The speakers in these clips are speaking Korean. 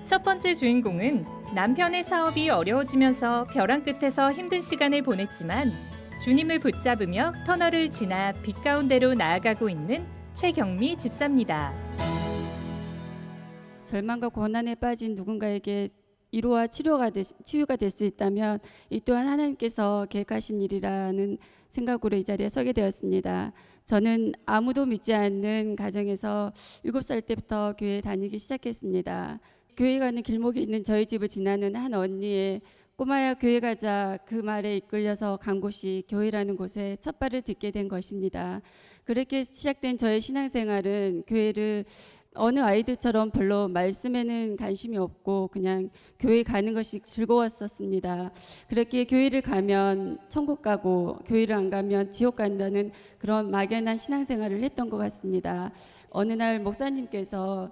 첫 번째 주인공은 남편의 사업이 어려워지면서 벼랑 끝에서 힘든 시간을 보냈지만 주님을 붙잡으며 터널을 지나 빛 가운데로 나아가고 있는 최경미 집사입니다. 절망과 고난에 빠진 누군가에게 위로와 치유가 될 수 있다면 이 또한 하나님께서 계획하신 일이라는 생각으로 이 자리에 서게 되었습니다. 저는 아무도 믿지 않는 가정에서 7살 때부터 교회에 다니기 시작했습니다. 교회 가는 길목에 있는 저희 집을 지나는 한 언니의 꼬마야 교회 가자 그 말에 이끌려서 간 곳이 교회라는 곳에 첫 발을 딛게 된 것입니다. 그렇게 시작된 저의 신앙생활은 교회를 어느 아이들처럼 별로 말씀에는 관심이 없고 그냥 교회 가는 것이 즐거웠었습니다. 그렇게 교회를 가면 천국 가고 교회를 안 가면 지옥 간다는 그런 막연한 신앙생활을 했던 것 같습니다. 어느 날 목사님께서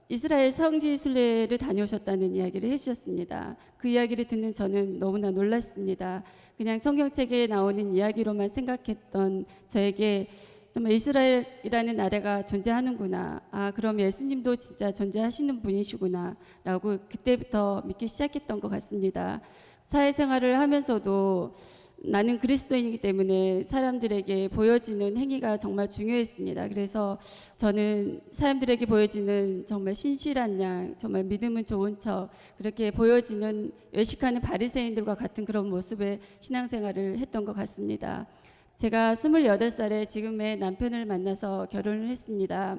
이스라엘 성지 순례를 다녀오셨다는 이야기를 해주셨습니다. 그 이야기를 듣는 저는 너무나 놀랐습니다. 그냥 성경책에 나오는 이야기로만 생각했던 저에게 정말 이스라엘이라는 나라가 존재하는구나. 그럼 예수님도 진짜 존재하시는 분이시구나 라고 그때부터 믿기 시작했던 것 같습니다. 사회생활을 하면서도 나는 그리스도인이기 때문에 사람들에게 보여지는 행위가 정말 중요했습니다. 그래서 저는 사람들에게 보여지는 정말 신실한 양, 정말 믿음은 좋은 척 그렇게 보여지는 외식하는 바리새인들과 같은 그런 모습의 신앙생활을 했던 것 같습니다. 제가 28살에 지금의 남편을 만나서 결혼을 했습니다.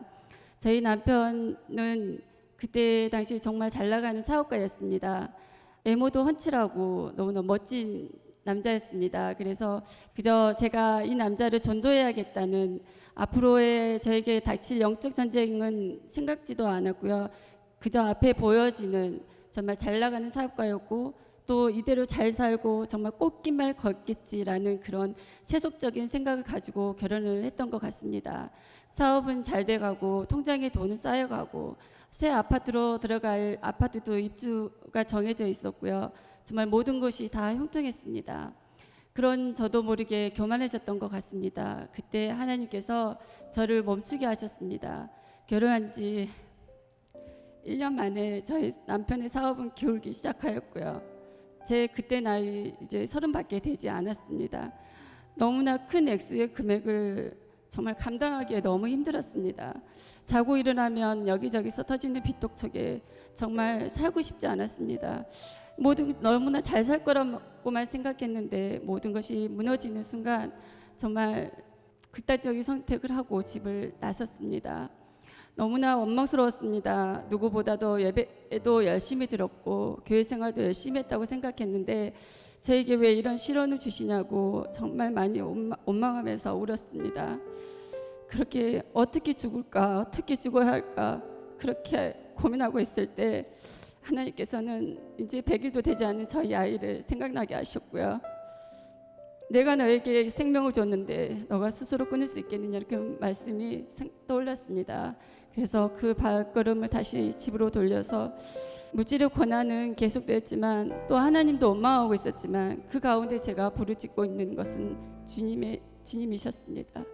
저희 남편은 그때 당시 정말 잘 나가는 사업가였습니다. 외모도 훤칠하고 너무나 멋진 남자였습니다. 그래서 그저 제가 이 남자를 전도해야겠다는 앞으로의 저에게 닥칠 영적 전쟁은 생각지도 않았고요. 그저 앞에 보여지는 정말 잘 나가는 사업가였고 또 이대로 잘 살고 정말 꽃길만 걷겠지라는 그런 세속적인 생각을 가지고 결혼을 했던 것 같습니다. 사업은 잘 돼가고 통장에 돈은 쌓여가고 새 아파트로 들어갈 아파트도 입주가 정해져 있었고요. 정말 모든 것이 다 형통했습니다. 그런 저도 모르게 교만해졌던 것 같습니다. 그때 하나님께서 저를 멈추게 하셨습니다. 결혼한 지 1년 만에 저희 남편의 사업은 기울기 시작하였고요. 제 그때 나이 이제 30밖에 되지 않았습니다. 너무나 큰 액수의 금액을 정말 감당하기에 너무 힘들었습니다. 자고 일어나면 여기저기서 터지는 빚독촉에 정말 살고 싶지 않았습니다. 모든 너무나 잘 살 거라고만 생각했는데 모든 것이 무너지는 순간 정말 극단적인 선택을 하고 집을 나섰습니다. 너무나 원망스러웠습니다. 누구보다도 예배도 열심히 들었고 교회 생활도 열심히 했다고 생각했는데 저에게 왜 이런 시련을 주시냐고 정말 많이 원망하면서 울었습니다. 그렇게 어떻게 죽을까, 어떻게 죽어야 할까 그렇게 고민하고 있을 때 하나님께서는 이제 100일도 되지 않은 저희 아이를 생각나게 하셨고요. 내가 너에게 생명을 줬는데 너가 스스로 끊을 수 있겠느냐 이렇게 말씀이 떠올랐습니다. 그래서 그 발걸음을 다시 집으로 돌려서 물질의 고난은 계속됐지만 또 하나님도 원망하고 있었지만 그 가운데 제가 부르짖고 있는 것은 주님이셨습니다.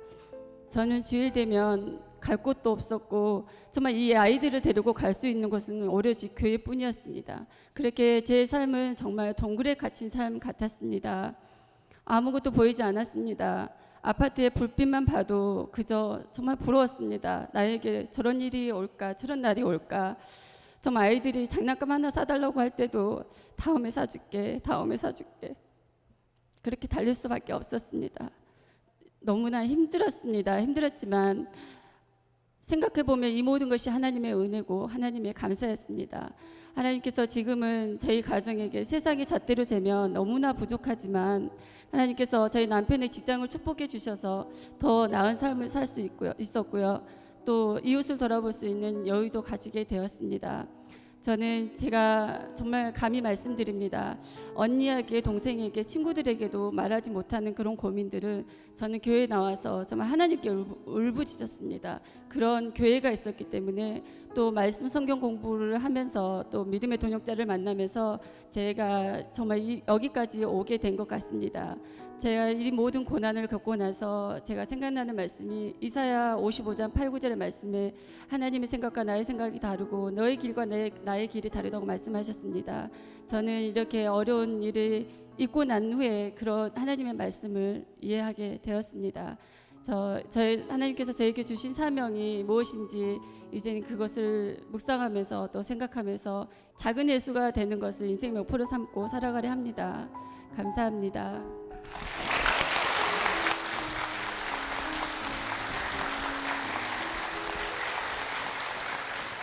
저는 주일 되면 갈 곳도 없었고 정말 이 아이들을 데리고 갈 수 있는 곳은 오로지 교회뿐이었습니다. 그렇게 제 삶은 정말 동굴에 갇힌 삶 같았습니다. 아무것도 보이지 않았습니다. 아파트의 불빛만 봐도 그저 정말 부러웠습니다. 나에게 저런 일이 올까, 저런 날이 올까. 정말 아이들이 장난감 하나 사달라고 할 때도 다음에 사줄게, 다음에 사줄게. 그렇게 달릴 수밖에 없었습니다. 너무나 힘들었습니다. 힘들었지만 생각해보면 이 모든 것이 하나님의 은혜고 하나님의 감사였습니다. 하나님께서 지금은 저희 가정에게 세상의 잣대로 재면 너무나 부족하지만 하나님께서 저희 남편의 직장을 축복해 주셔서 더 나은 삶을 살 수 있었고요. 또 이웃을 돌아볼 수 있는 여유도 가지게 되었습니다. 저는 제가 정말 감히 말씀드립니다. 언니에게, 동생에게, 친구들에게도 말하지 못하는 그런 고민들은 저는 교회에 나와서 정말 하나님께 울부짖었습니다. 그런 교회가 있었기 때문에 또 말씀 성경 공부를 하면서 또 믿음의 동역자를 만나면서 제가 정말 여기까지 오게 된 것 같습니다. 제가 이 모든 고난을 겪고 나서 제가 생각나는 말씀이 이사야 55장 8, 9절의 말씀에 하나님의 생각과 나의 생각이 다르고 너의 길과 나의 길이 다르다고 말씀하셨습니다. 저는 이렇게 어려운 일을 있고 난 후에 그런 하나님의 말씀을 이해하게 되었습니다. 저희 하나님께서 저에게 주신 사명이 무엇인지 이제는 그것을 묵상하면서 또 생각하면서 작은 예수가 되는 것을 인생 목표로 삼고 살아가려 합니다. 감사합니다.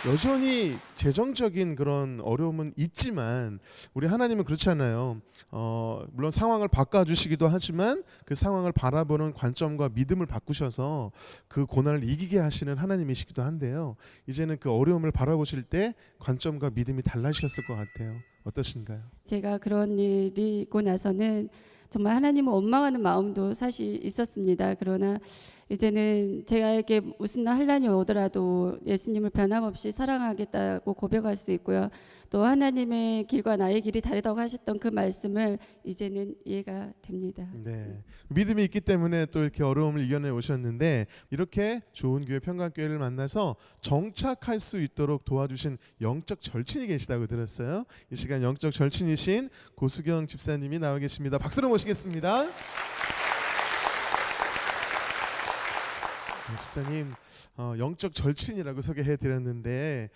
여전히 재정적인 그런 어려움은 있지만 우리 하나님은 그렇지 않아요. 물론 상황을 바꿔주시기도 하지만 그 상황을 바라보는 관점과 믿음을 바꾸셔서 그 고난을 이기게 하시는 하나님이시기도 한데요. 이제는 그 어려움을 바라보실 때 관점과 믿음이 달라지셨을 것 같아요. 어떠신가요? 제가 그런 일이 있고 나서는 정말 하나님을 원망하는 마음도 사실 있었습니다. 그러나 이제는 제가에게 무슨 환난이 오더라도 예수님을 변함없이 사랑하겠다고 고백할 수 있고요. 또 하나님의 길과 나의 길이 다르다고 하셨던 그 말씀을 이제는 이해가 됩니다. 네, 믿음이 있기 때문에 또 이렇게 어려움을 이겨내 오셨는데 이렇게 좋은 교회 평강교회를 만나서 정착할 수 있도록 도와주신 영적 절친이 계시다고 들었어요. 이 시간 영적 절친이신 고수경 집사님이 나와 계십니다. 박수로 모시겠습니다. 집사님, 영적 절친이라고 소개해드렸는데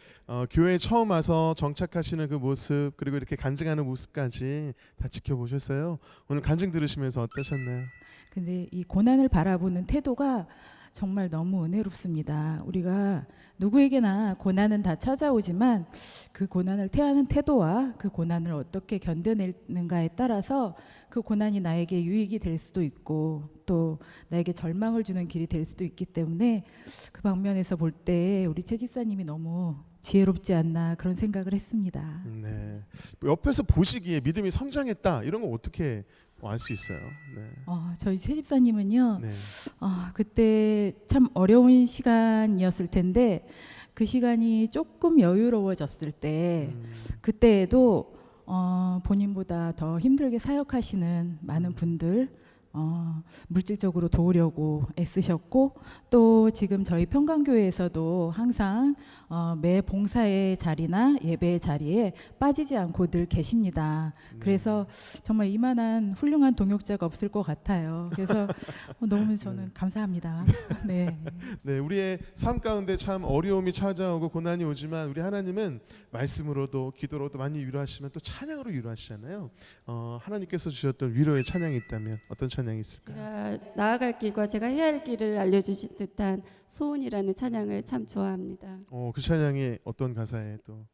교회에 처음 와서 정착하시는 그 모습 그리고 이렇게 간증하는 모습까지 다 지켜보셨어요. 오늘 간증 들으시면서 어떠셨나요? 근데 이 고난을 바라보는 태도가 정말 너무 은혜롭습니다. 우리가 누구에게나 고난은 다 찾아오지만 그 고난을 태하는 태도와 그 고난을 어떻게 견뎌내는가에 따라서 그 고난이 나에게 유익이 될 수도 있고 또 나에게 절망을 주는 길이 될 수도 있기 때문에 그 방면에서 볼 때 우리 최 집사님이 너무 지혜롭지 않나 그런 생각을 했습니다. 네. 옆에서 보시기에 믿음이 성장했다 이런 거 어떻게 알 수 있어요? 네. 저희 최 집사님은요. 네. 그때 참 어려운 시간이었을 텐데 그 시간이 조금 여유로워졌을 때 그때에도 본인보다 더 힘들게 사역하시는 많은 분들 물질적으로 도우려고 애쓰셨고 또 지금 저희 평강교회에서도 항상 매 봉사의 자리나 예배의 자리에 빠지지 않고 늘 계십니다. 그래서 정말 이만한 훌륭한 동역자가 없을 것 같아요. 그래서 너무 저는 감사합니다. 네. 네, 우리의 삶 가운데 참 어려움이 찾아오고 고난이 오지만 우리 하나님은 말씀으로도 기도로도 많이 위로하시면 또 찬양으로 위로하시잖아요. 하나님께서 주셨던 위로의 찬양이 있다면 어떤 찬양이 있을까요? 제가 나아갈 길과 제가 해야 할 길을 알려주신 듯한 소원이라는 찬양을 참 좋아합니다. 그 찬양이 어떤 가사에 또?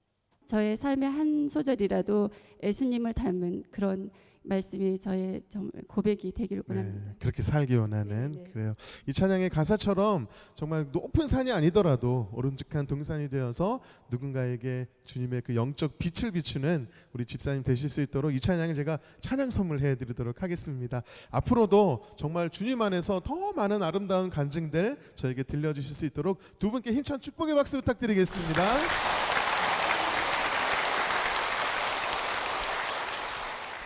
저의 삶의 한 소절이라도 예수님을 닮은 그런 말씀이 저의 정말 고백이 되기를 원합니다. 네, 그렇게 살기 원하는 네, 네. 그래요. 이 찬양의 가사처럼 정말 높은 산이 아니더라도 오름직한 동산이 되어서 누군가에게 주님의 그 영적 빛을 비추는 우리 집사님 되실 수 있도록 이 찬양을 제가 찬양 선물해드리도록 하겠습니다. 앞으로도 정말 주님 안에서 더 많은 아름다운 간증들 저에게 들려주실 수 있도록 두 분께 힘찬 축복의 박수 부탁드리겠습니다.